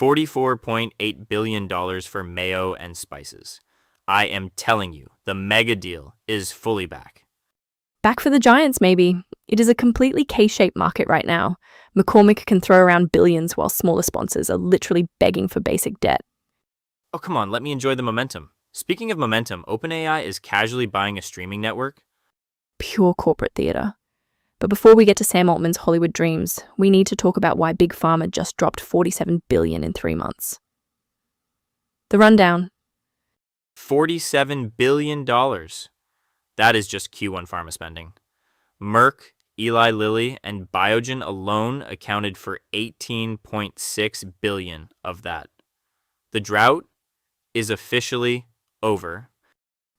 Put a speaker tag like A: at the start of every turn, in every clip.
A: $44.8 billion for mayo and spices. I am telling you, the mega deal is fully back.
B: Back for the giants, maybe. It is a completely K-shaped market right now. McCormick can throw around billions while smaller sponsors are literally begging for basic debt.
A: Oh, come on, let me enjoy the momentum. Speaking of momentum, OpenAI is casually buying a streaming network.
B: Pure corporate theater. But before we get to Sam Altman's Hollywood dreams, we need to talk about why Big Pharma just dropped $47 billion in 3 months. The rundown.
A: $47 billion. That is just Q1 pharma spending. Merck, Eli Lilly, and Biogen alone accounted for $18.6 billion of that. The drought is officially over.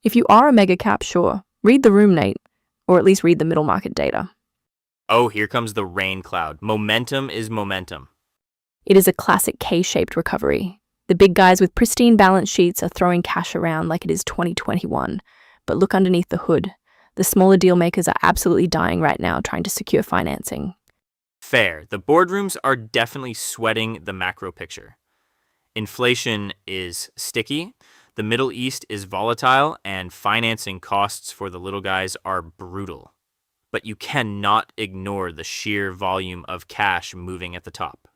B: If you are a mega cap, sure, read the room, Nate, or at least read the middle market data.
A: Oh, here comes the rain cloud. Momentum is momentum.
B: It is a classic K-shaped recovery. The big guys with pristine balance sheets are throwing cash around like it is 2021. But look underneath the hood. The smaller deal makers are absolutely dying right now trying to secure financing.
A: Fair. The boardrooms are definitely sweating the macro picture. Inflation is sticky, the Middle East is volatile, and financing costs for the little guys are brutal. But you cannot ignore the sheer volume of cash moving at the top.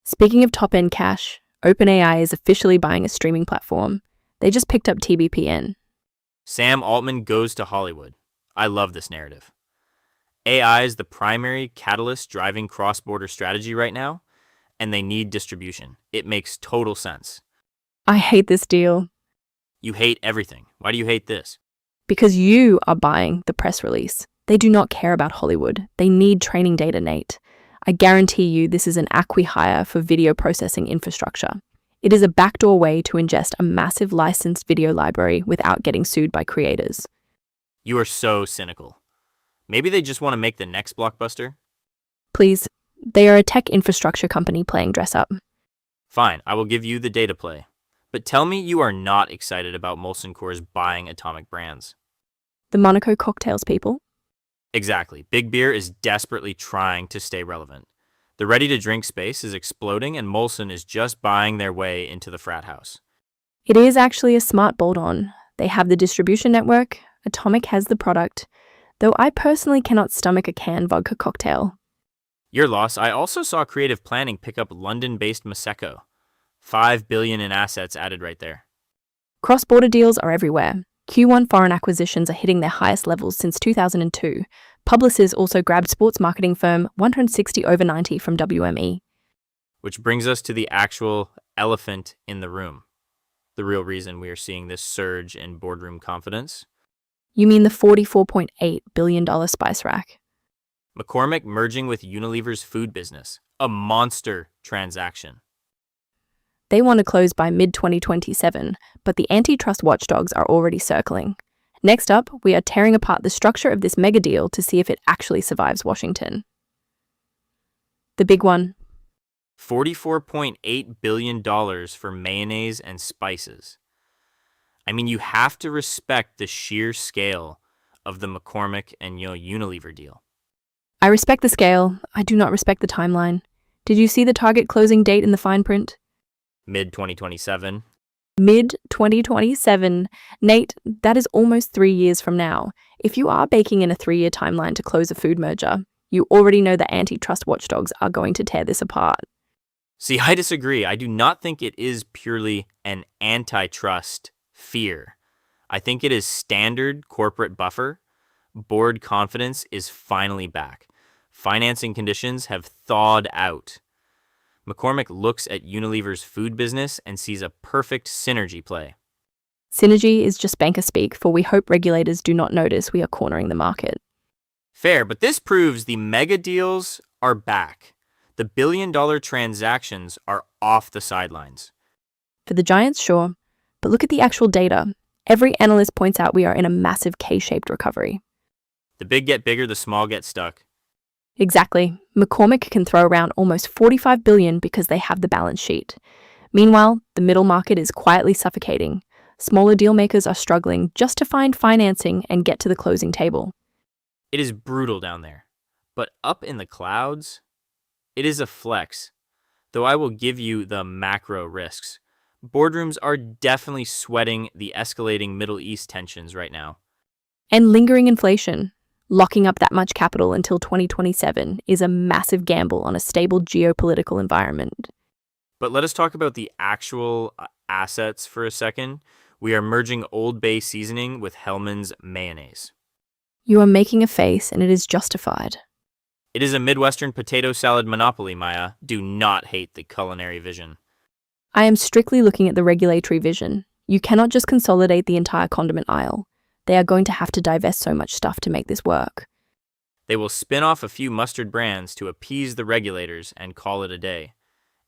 B: Speaking of top-end cash, OpenAI is officially buying a streaming platform. They just picked up TBPN.
A: Sam Altman goes to Hollywood. I love this narrative. AI is the primary catalyst driving cross-border strategy right now, and they need distribution. It makes total sense.
B: I hate this deal.
A: You hate everything. Why do you hate this?
B: Because you are buying the press release. They do not care about Hollywood. They need training data, Nate. I guarantee you this is an acqui-hire for video processing infrastructure. It is a backdoor way to ingest a massive licensed video library without getting sued by creators.
A: You are so cynical. Maybe they just want to make the next blockbuster?
B: Please, they are a tech infrastructure company playing dress up.
A: Fine, I will give you the data play. But tell me you are not excited about Molson Coors buying Atomic Brands.
B: The Monaco cocktails people?
A: Exactly. Big Beer is desperately trying to stay relevant. The ready-to-drink space is exploding, and Molson is just buying their way into the frat house.
B: It is actually a smart bolt-on. They have the distribution network, Atomic has the product, though I personally cannot stomach a canned vodka cocktail.
A: Your loss. I also saw Creative Planning pick up London-based Maseko. $5 billion in assets added right there.
B: Cross-border deals are everywhere. Q1 foreign acquisitions are hitting their highest levels since 2002. Publicis also grabbed sports marketing firm 160/90 from WME.
A: Which brings us to the actual elephant in the room. The real reason we are seeing this surge in boardroom confidence.
B: You mean the $44.8 billion spice rack?
A: McCormick merging with Unilever's food business. A monster transaction.
B: They want to close by mid-2027, but the antitrust watchdogs are already circling. Next up, we are tearing apart the structure of this mega deal to see if it actually survives Washington. The big one.
A: $44.8 billion for mayonnaise and spices. I mean, you have to respect the sheer scale of the McCormick and Unilever deal.
B: I respect the scale. I do not respect the timeline. Did you see the target closing date in the fine print?
A: Mid-2027.
B: Mid-2027. Nate, that is almost 3 years from now. If you are baking in a 3-year timeline to close a food merger, you already know the antitrust watchdogs are going to tear this apart.
A: See, I disagree. I do not think it is purely an antitrust fear. I think it is standard corporate buffer. Board confidence is finally back. Financing conditions have thawed out. McCormick looks at Unilever's food business and sees a perfect synergy play.
B: Synergy is just banker speak, for we hope regulators do not notice we are cornering the market.
A: Fair, but this proves the mega deals are back. The billion-dollar transactions are off the sidelines.
B: For the giants, sure, but look at the actual data. Every analyst points out we are in a massive K-shaped recovery.
A: The big get bigger, the small get stuck.
B: Exactly. McCormick can throw around almost $45 billion because they have the balance sheet. Meanwhile, the middle market is quietly suffocating. Smaller deal makers are struggling just to find financing and get to the closing table.
A: It is brutal down there. But up in the clouds, it is a flex. though I will give you the macro risks. Boardrooms are definitely sweating the escalating Middle East tensions right now.
B: And lingering inflation. Locking up that much capital until 2027 is a massive gamble on a stable geopolitical environment.
A: But let us talk about the actual assets for a second. We are merging Old Bay seasoning with Hellmann's mayonnaise.
B: You are making a face, and it is justified.
A: It is a Midwestern potato salad monopoly, Maya. Do not hate the culinary vision.
B: I am strictly looking at the regulatory vision. You cannot just consolidate the entire condiment aisle. They are going to have to divest so much stuff to make this work.
A: They will spin off a few mustard brands to appease the regulators and call it a day.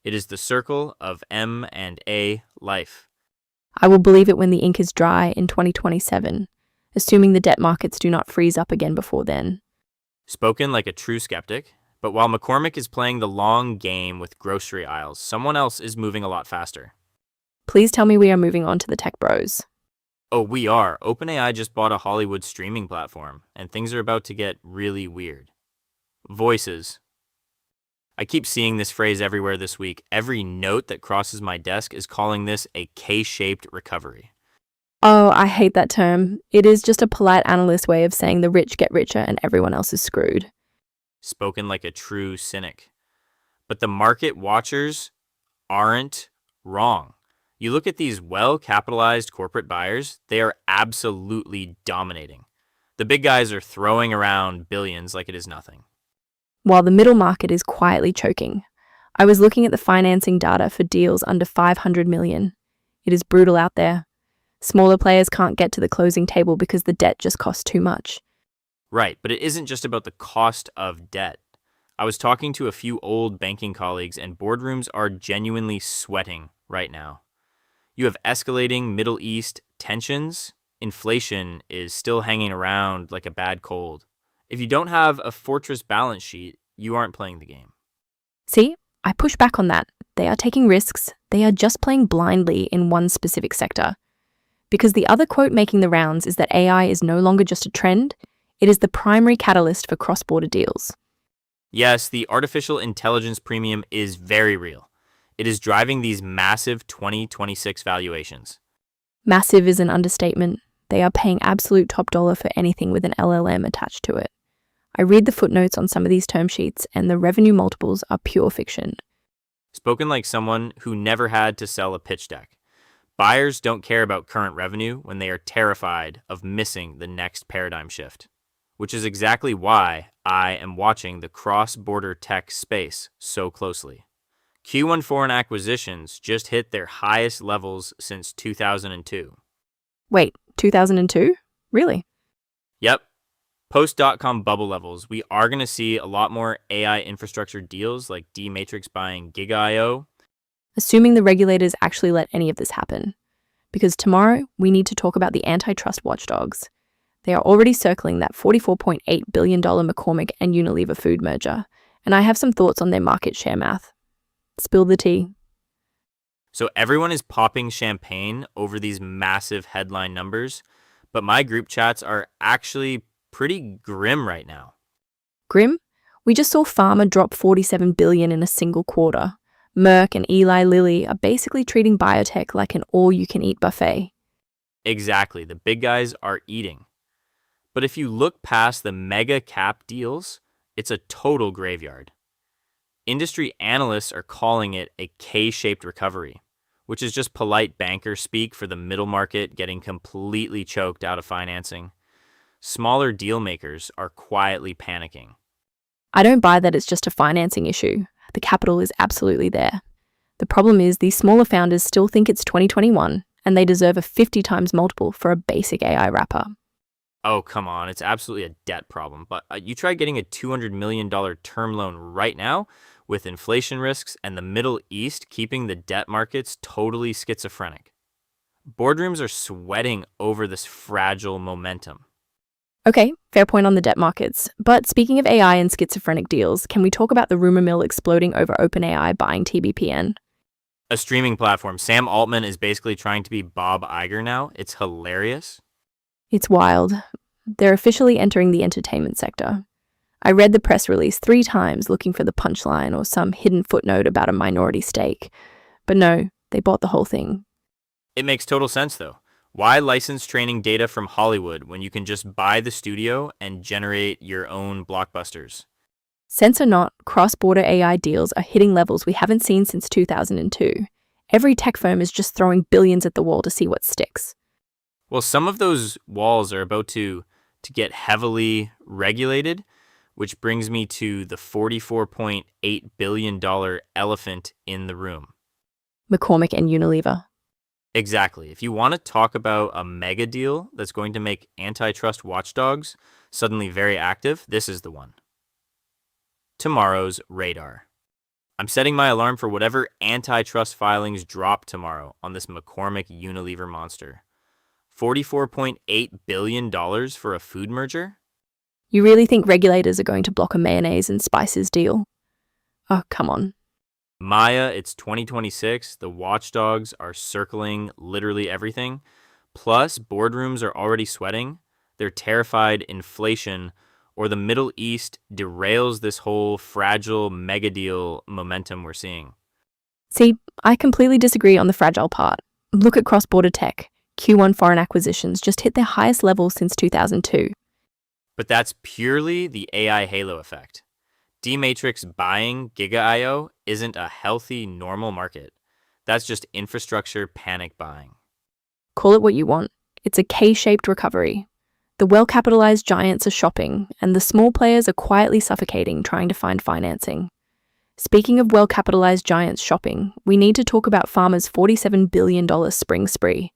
A: It is the circle of M&A life.
B: I will believe it when the ink is dry in 2027, assuming the debt markets do not freeze up again before then.
A: Spoken like a true skeptic, but while McCormick is playing the long game with grocery aisles, someone else is moving a lot faster.
B: Please tell me we are moving on to the tech bros.
A: Oh, we are. OpenAI just bought a Hollywood streaming platform, and things are about to get really weird. Voices. I keep seeing this phrase everywhere this week. Every note that crosses my desk is calling this a K-shaped recovery.
B: Oh, I hate that term. It is just a polite analyst way of saying the rich get richer and everyone else is screwed.
A: Spoken like a true cynic. But the market watchers aren't wrong. You look at these well-capitalized corporate buyers, they are absolutely dominating. The big guys are throwing around billions like it is nothing.
B: While the middle market is quietly choking. I was looking at the financing data for deals under 500 million. It is brutal out there. Smaller players can't get to the closing table because the debt just costs too much.
A: Right, but it isn't just about the cost of debt. I was talking to a few old banking colleagues, and boardrooms are genuinely sweating right now. You have escalating Middle East tensions. Inflation is still hanging around like a bad cold. If you don't have a fortress balance sheet, you aren't playing the game.
B: See, I push back on that. They are taking risks. They are just playing blindly in one specific sector. Because the other quote making the rounds is that AI is no longer just a trend, it is the primary catalyst for cross-border deals.
A: Yes, the artificial intelligence premium is very real. It is driving these massive 2026 valuations.
B: Massive is an understatement. They are paying absolute top dollar for anything with an LLM attached to it. I read the footnotes on some of these term sheets, and the revenue multiples are pure fiction.
A: Spoken like someone who never had to sell a pitch deck. Buyers don't care about current revenue when they are terrified of missing the next paradigm shift, which is exactly why I am watching the cross-border tech space so closely. Q1 foreign acquisitions just hit their highest levels since 2002.
B: Wait, 2002? Really?
A: Yep. Post-dot-com bubble levels, we are going to see a lot more AI infrastructure deals like D-Matrix buying Giga.io.
B: Assuming the regulators actually let any of this happen. Because tomorrow, we need to talk about the antitrust watchdogs. They are already circling that $44.8 billion McCormick and Unilever food merger, and I have some thoughts on their market share math. Spill the tea.
A: So everyone is popping champagne over these massive headline numbers, but my group chats are actually pretty grim right now.
B: Grim? We just saw Pharma drop $47 billion in a single quarter. Merck and Eli Lilly are basically treating biotech like an all-you-can-eat buffet.
A: Exactly, the big guys are eating. But if you look past the mega cap deals, it's a total graveyard. Industry analysts are calling it a K-shaped recovery, which is just polite banker speak for the middle market getting completely choked out of financing. Smaller deal makers are quietly panicking.
B: I don't buy that it's just a financing issue. The capital is absolutely there. The problem is these smaller founders still think it's 2021 and they deserve a 50 times multiple for a basic AI wrapper.
A: Oh, come on. It's absolutely a debt problem. But you try getting a $200 million term loan right now with inflation risks and the Middle East keeping the debt markets totally schizophrenic. Boardrooms are sweating over this fragile momentum.
B: Okay, fair point on the debt markets. But speaking of AI and schizophrenic deals, can we talk about the rumor mill exploding over OpenAI buying TBPN?
A: A streaming platform. Sam Altman is basically trying to be Bob Iger now. It's hilarious.
B: It's wild. They're officially entering the entertainment sector. I read the press release 3 times looking for the punchline or some hidden footnote about a minority stake. But no, they bought the whole thing.
A: It makes total sense, though. Why license training data from Hollywood when you can just buy the studio and generate your own blockbusters?
B: Sense or not, cross-border AI deals are hitting levels we haven't seen since 2002. Every tech firm is just throwing billions at the wall to see what sticks.
A: Well, some of those walls are about to get heavily regulated, which brings me to the $44.8 billion elephant in the room.
B: McCormick and Unilever.
A: Exactly. If you want to talk about a mega deal that's going to make antitrust watchdogs suddenly very active, this is the one. Tomorrow's radar. I'm setting my alarm for whatever antitrust filings drop tomorrow on this McCormick Unilever monster. $44.8 billion for a food merger?
B: You really think regulators are going to block a mayonnaise and spices deal? Oh, come on.
A: Maya, it's 2026. The watchdogs are circling literally everything. Plus, boardrooms are already sweating. They're terrified inflation or the Middle East derails this whole fragile mega deal momentum we're seeing.
B: See, I completely disagree on the fragile part. Look at cross-border tech. Q1 foreign acquisitions just hit their highest level since 2002.
A: But that's purely the AI halo effect. D-Matrix buying Giga.io isn't a healthy, normal market. That's just infrastructure panic buying.
B: Call it what you want. It's a K-shaped recovery. The well-capitalized giants are shopping, and the small players are quietly suffocating trying to find financing. Speaking of well-capitalized giants shopping, we need to talk about Pharma's $47 billion spring spree.